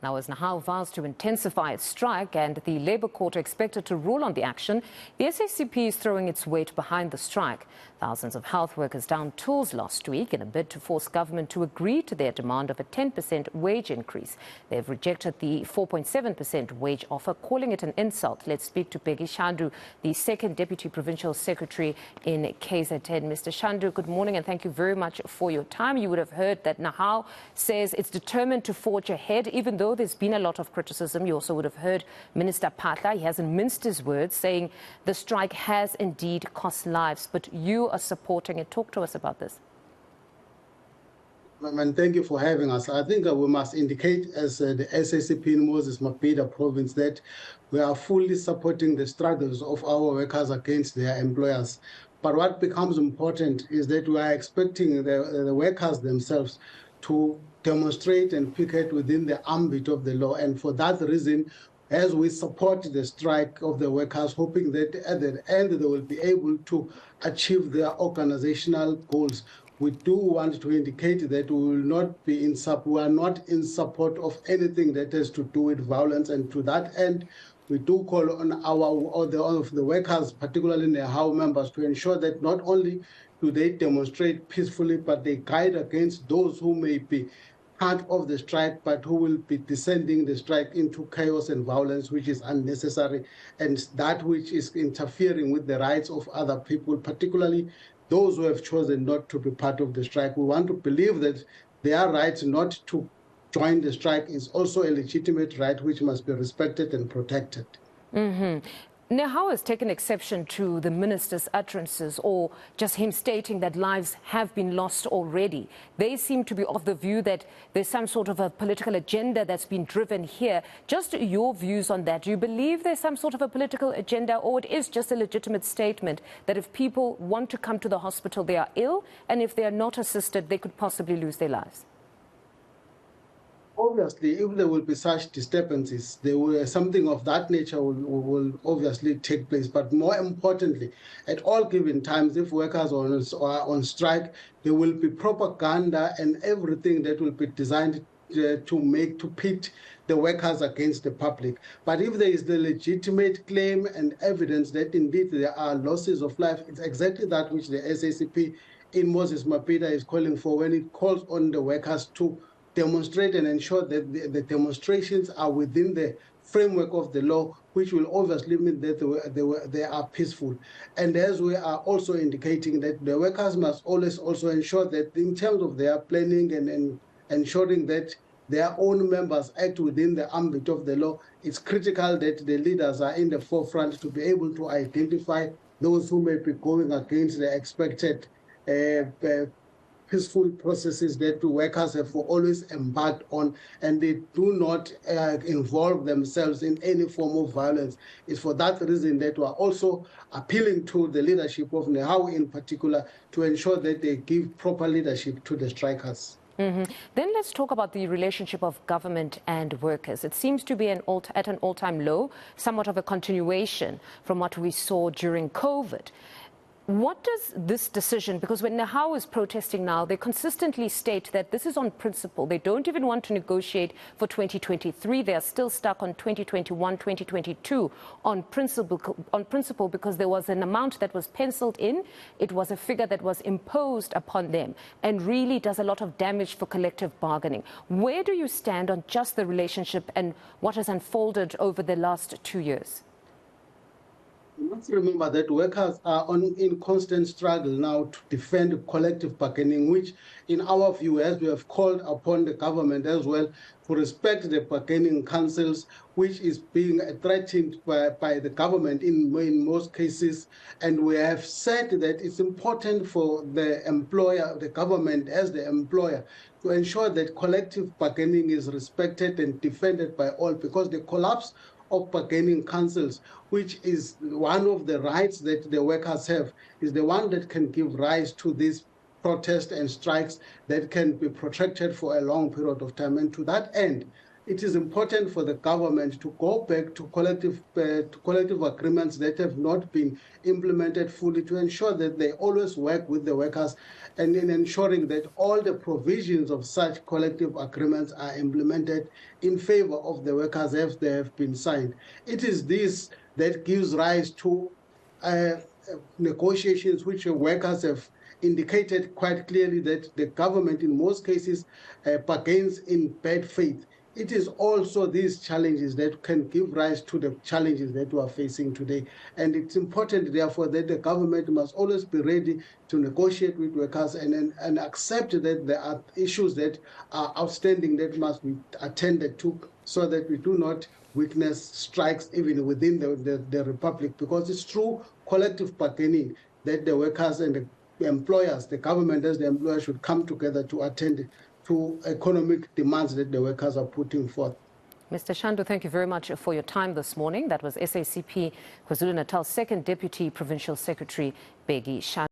Now, as Nehawu vows to intensify its strike and the Labour Court expected to rule on the action, the SACP is throwing its weight behind the strike. Thousands of health workers downed tools last week in a bid to force government to agree to their demand of a 10% wage increase. They've rejected the 4.7% wage offer, calling it an insult. Let's speak to Bheki Shandu, the Second Deputy Provincial Secretary in KZN. Mr. Shandu, good morning and thank you very much for your time. You would have heard that Nehawu says it's determined to forge ahead, even though there's been a lot of criticism. You also would have heard Minister Phatla. He hasn't minced his words, saying the strike has indeed cost lives, but you are supporting it. Talk to us about this. And thank you for having us. I think we must indicate as the SACP in Moses Mabhida province that we are fully supporting the struggles of our workers against their employers. But what becomes important is that we are expecting the workers themselves to demonstrate and picket within the ambit of the law. And for that reason, as we support the strike of the workers, hoping that at the end they will be able to achieve their organizational goals, we do want to indicate that we will not be we are not in support of anything that has to do with violence. And to that end, we do call on the workers, particularly Nehawu members, to ensure that not only do they demonstrate peacefully, but they guide against those who may be part of the strike, but who will be descending the strike into chaos and violence, which is unnecessary, and that which is interfering with the rights of other people, particularly those who have chosen not to be part of the strike. We want to believe that their right not to join the strike is also a legitimate right which must be respected and protected. Nehawu has taken exception to the minister's utterances, or just him stating that lives have been lost already. They seem to be of the view that there's some sort of a political agenda that's been driven here. Just your views on that. Do you believe there's some sort of a political agenda, or it is just a legitimate statement that if people want to come to the hospital, they are ill, and if they are not assisted, they could possibly lose their lives? Obviously, if there will be such disturbances, something of that nature will obviously take place. But more importantly, at all given times, if workers are on strike, there will be propaganda and everything that will be designed to pit the workers against the public. But if there is the legitimate claim and evidence that indeed there are losses of life, it's exactly that which the SACP in Moses Mabhida is calling for when it calls on the workers to demonstrate and ensure that the demonstrations are within the framework of the law, which will obviously mean that they are peaceful. And as we are also indicating that the workers must always also ensure that in terms of their planning and ensuring that their own members act within the ambit of the law, it's critical that the leaders are in the forefront to be able to identify those who may be going against the expected peaceful processes that the workers have always embarked on, and they do not involve themselves in any form of violence. It's for that reason that we are also appealing to the leadership of Nehawu in particular to ensure that they give proper leadership to the strikers. Then let's talk about the relationship of government and workers. It seems to be at an all-time low, somewhat of a continuation from what we saw during COVID. What does this decision, because when Nehawu is protesting now, they consistently state that this is on principle. They don't even want to negotiate for 2023. They are still stuck on 2021, 2022 on principle because there was an amount that was penciled in. It was a figure that was imposed upon them and really does a lot of damage for collective bargaining. Where do you stand on just the relationship and what has unfolded over the last 2 years? You must remember that workers are in constant struggle now to defend collective bargaining, which in our view, as we have called upon the government as well, to respect the bargaining councils, which is being threatened by the government in most cases. And we have said that it's important for the employer, the government as the employer, to ensure that collective bargaining is respected and defended by all, because the collapse of bargaining councils, which is one of the rights that the workers have, is the one that can give rise to these protests and strikes that can be protracted for a long period of time. And to that end, it is important for the government to go back to collective agreements that have not been implemented fully, to ensure that they always work with the workers, and in ensuring that all the provisions of such collective agreements are implemented in favor of the workers as they have been signed. It is this that gives rise to negotiations which workers have indicated quite clearly that the government in most cases bargains in bad faith. It is also these challenges that can give rise to the challenges that we are facing today. And it's important, therefore, that the government must always be ready to negotiate with workers and accept that there are issues that are outstanding that must be attended to, so that we do not witness strikes even within the Republic, because it's through collective bargaining that the workers and the employers, the government as the employer, should come together to attend to economic demands that the workers are putting forth. Mr. Shandu, thank you very much for your time this morning. That was SACP KwaZulu-Natal Second Deputy Provincial Secretary Bheki Shandu.